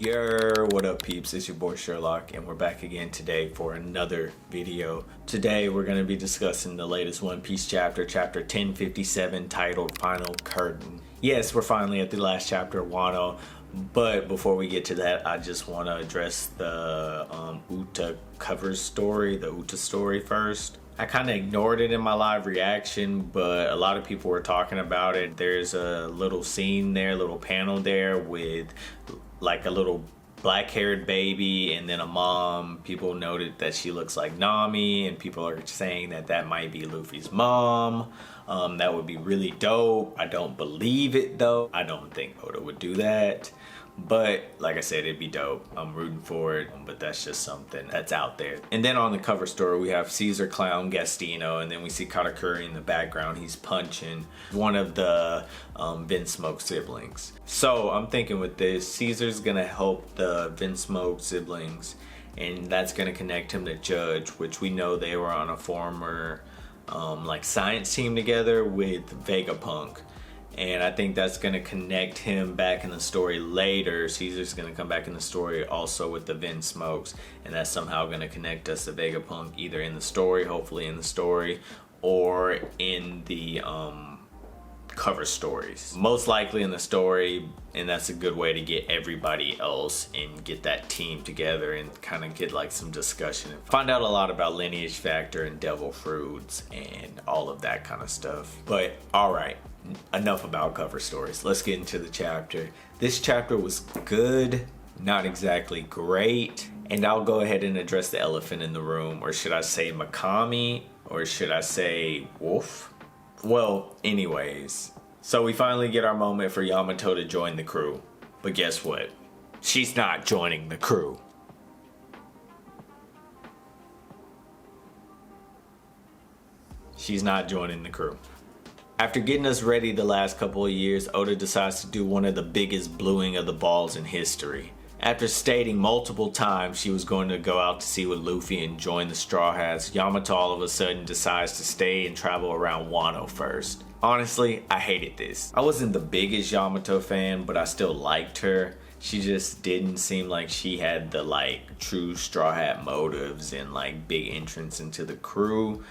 What up peeps, it's your boy Sherlock and we're back again today for another video. Today we're going to be discussing the latest One Piece chapter, chapter 1057, titled Final Curtain. Yes, we're finally at the last chapter of Wano, but before we get to that, I just want to address the Uta cover story, the Uta story first. I kind of ignored it in my live reaction, but a lot of people were talking about it. There's a little scene there, a little panel there with like a little black-haired baby and then a mom. People noted that she looks like Nami, and people are saying that that might be Luffy's mom. That would be really dope. I don't believe it though. I don't think Oda would do that. But like I said, it'd be dope. I'm rooting for it, but that's just something that's out there. And then on the cover story, we have Caesar, Clown, Gastino, and then we see Katakuri in the background. He's punching one of the Vinsmoke siblings. So I'm thinking with this, Caesar's gonna help the Vinsmoke siblings, and that's gonna connect him to Judge, which we know they were on a former like science team together with Vegapunk. And I think that's going to connect him back in the story later. Caesar's going to come back in the story also with the Vinsmokes, and that's somehow going to connect us to Vegapunk either in the story, hopefully in the story, or in the cover stories. Most likely in the story, and that's a good way to get everybody else and get that team together and kind of get like some discussion and find out a lot about Lineage Factor and Devil Fruits and all of that kind of stuff. But alright, enough about cover stories. Let's get into the chapter. This chapter was good, not exactly great, and I'll go ahead and address the elephant in the room, or should I say Makami, or should I say Wolf? Well, anyways, so we finally get our moment for Yamato to join the crew, but guess what? She's not joining the crew. She's not joining the crew. After getting us ready the last couple of years, Oda decides to do one of the biggest bluing of the balls in history. After stating multiple times she was going to go out to sea with Luffy and join the Straw Hats, Yamato all of a sudden decides to stay and travel around Wano first. Honestly, I hated this. I wasn't the biggest Yamato fan, but I still liked her. She just didn't seem like she had the like true Straw Hat motives and like big entrance into the crew.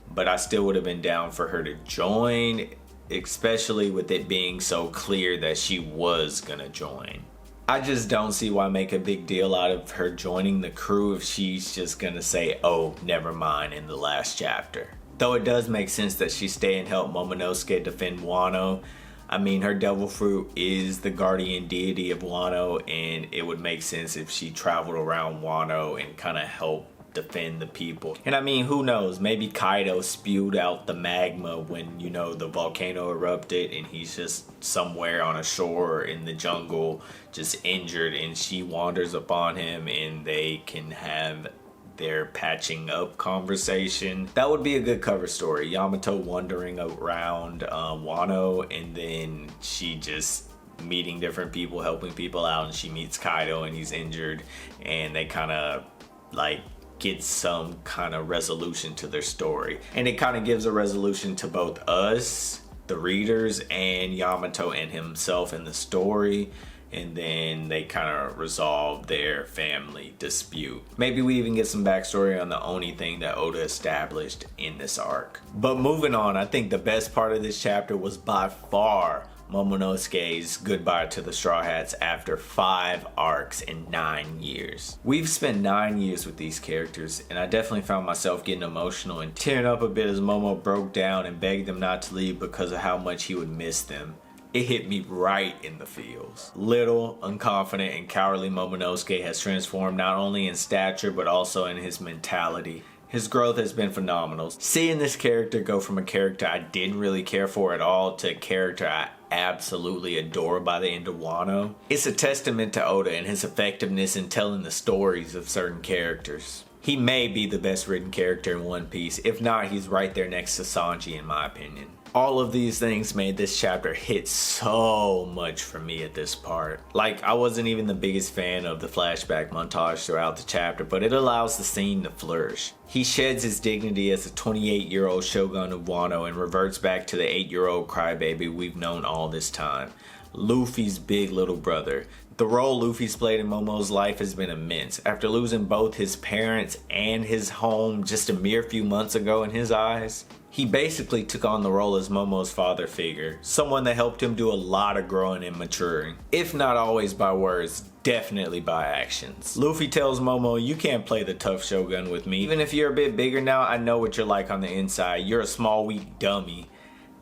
But I still would have been down for her to join, especially with it being so clear that she was gonna join. I just don't see why make a big deal out of her joining the crew if she's just gonna say, oh, never mind in the last chapter. Though it does make sense that she stay and help Momonosuke defend Wano. I mean, her Devil Fruit is the guardian deity of Wano, and it would make sense if she traveled around Wano and kind of helped defend the people. And I mean, who knows, maybe Kaido spewed out the magma when, you know, the volcano erupted and he's just somewhere on a shore in the jungle just injured, and she wanders upon him and they can have their patching up conversation. That would be a good cover story. Yamato wandering around Wano, and then she just meeting different people, helping people out, and she meets Kaido and he's injured, and they kind of like get some kind of resolution to their story. And it kind of gives a resolution to both us, the readers, and Yamato and himself in the story. And then they kind of resolve their family dispute. Maybe we even get some backstory on the Oni thing that Oda established in this arc. But moving on, I think the best part of this chapter was by far Momonosuke's goodbye to the Straw Hats after 5 arcs in 9 years. We've spent 9 years with these characters, and I definitely found myself getting emotional and tearing up a bit as Momo broke down and begged them not to leave because of how much he would miss them. It hit me right in the feels. Little, unconfident, and cowardly Momonosuke has transformed not only in stature but also in his mentality. His growth has been phenomenal. Seeing this character go from a character I didn't really care for at all to a character I absolutely adore by the end of Wano, it's a testament to Oda and his effectiveness in telling the stories of certain characters. He may be the best written character in One Piece. If not, he's right there next to Sanji in my opinion. All of these things made this chapter hit so much for me at this part. Like, I wasn't even the biggest fan of the flashback montage throughout the chapter, but it allows the scene to flourish. He sheds his dignity as a 28-year-old shogun of Wano and reverts back to the 8-year-old crybaby we've known all this time. Luffy's big little brother, The role Luffy's played in Momo's life has been immense. After losing both his parents and his home just a mere few months ago in his eyes, he basically took on the role as Momo's father figure, someone that helped him do a lot of growing and maturing. If not always by words, definitely by actions. Luffy tells Momo, "You can't play the tough shogun with me. Even if you're a bit bigger now, I know what you're like on the inside. You're a small, weak dummy,"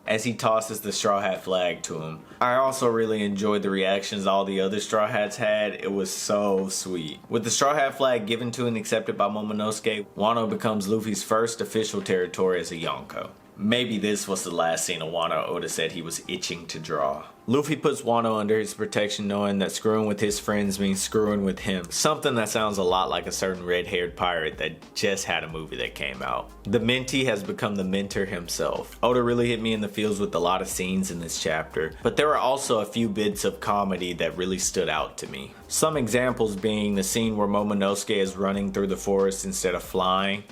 as he tosses the Straw Hat flag to him. I also really enjoyed the reactions all the other Straw Hats had. It was so sweet. With the Straw Hat flag given to and accepted by Momonosuke, Wano becomes Luffy's first official territory as a Yonko. Maybe this was the last scene of Wano Oda said he was itching to draw. Luffy puts Wano under his protection, knowing that screwing with his friends means screwing with him. Something that sounds a lot like a certain red-haired pirate that just had a movie that came out. The mentee has become the mentor himself. Oda really hit me in the feels with a lot of scenes in this chapter, but there were also a few bits of comedy that really stood out to me. Some examples being the scene where Momonosuke is running through the forest instead of flying.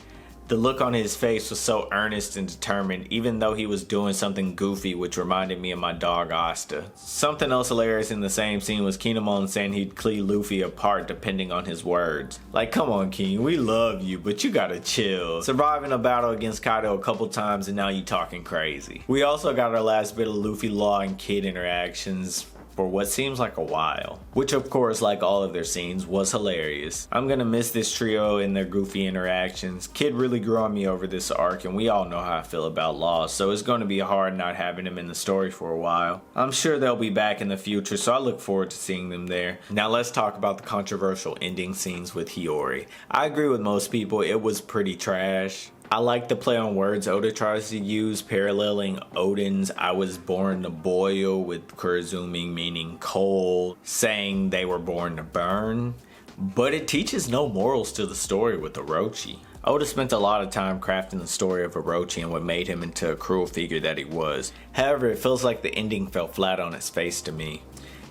The look on his face was so earnest and determined, even though he was doing something goofy, which reminded me of my dog Asta. Something else hilarious in the same scene was Kinemon saying he'd clean Luffy apart depending on his words. Like, come on King, we love you, but you gotta chill. Surviving a battle against Kaido a couple times and now you talking crazy. We also got our last bit of Luffy, Law, and Kid interactions for what seems like a while, which of course, like all of their scenes, was hilarious. I'm gonna miss this trio and their goofy interactions. Kid really grew on me over this arc, and we all know how I feel about Law, so it's gonna be hard not having him in the story for a while. I'm sure they'll be back in the future, so I look forward to seeing them there. Now let's talk about the controversial ending scenes with Hiyori. I agree with most people, it was pretty trash. I like the play on words Oda tries to use, paralleling Odin's "I was born to boil" with Kurozumi meaning cold, saying they were born to burn. But it teaches no morals to the story with Orochi. Oda spent a lot of time crafting the story of Orochi and what made him into a cruel figure that he was. However, it feels like the ending fell flat on its face to me.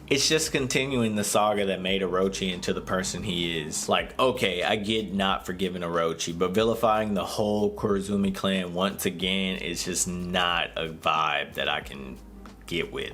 It's just continuing the saga that made Orochi into the person he is. Like, okay, I get not forgiving Orochi, but vilifying the whole Kurozumi clan once again is just not a vibe that I can get with.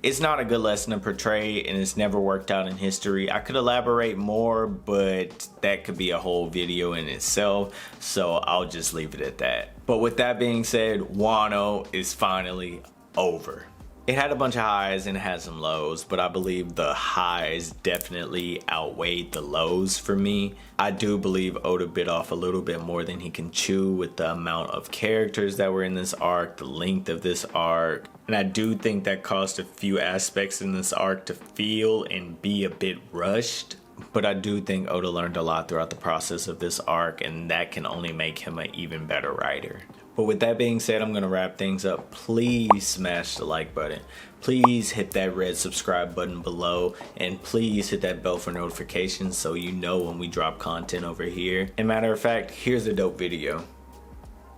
It's not a good lesson to portray, and it's never worked out in history. I could elaborate more, but that could be a whole video in itself, so I'll just leave it at that. But with that being said, Wano is finally over. It had a bunch of highs and it had some lows, but I believe the highs definitely outweighed the lows for me. I do believe Oda bit off a little bit more than he can chew with the amount of characters that were in this arc, the length of this arc, and I do think that caused a few aspects in this arc to feel and be a bit rushed. But I do think Oda learned a lot throughout the process of this arc, and that can only make him an even better writer. But with that being said, I'm going to wrap things up. Please smash the like button. Please hit that red subscribe button below. And please hit that bell for notifications so you know when we drop content over here. And matter of fact, here's a dope video.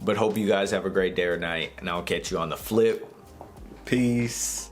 But hope you guys have a great day or night. And I'll catch you on the flip. Peace.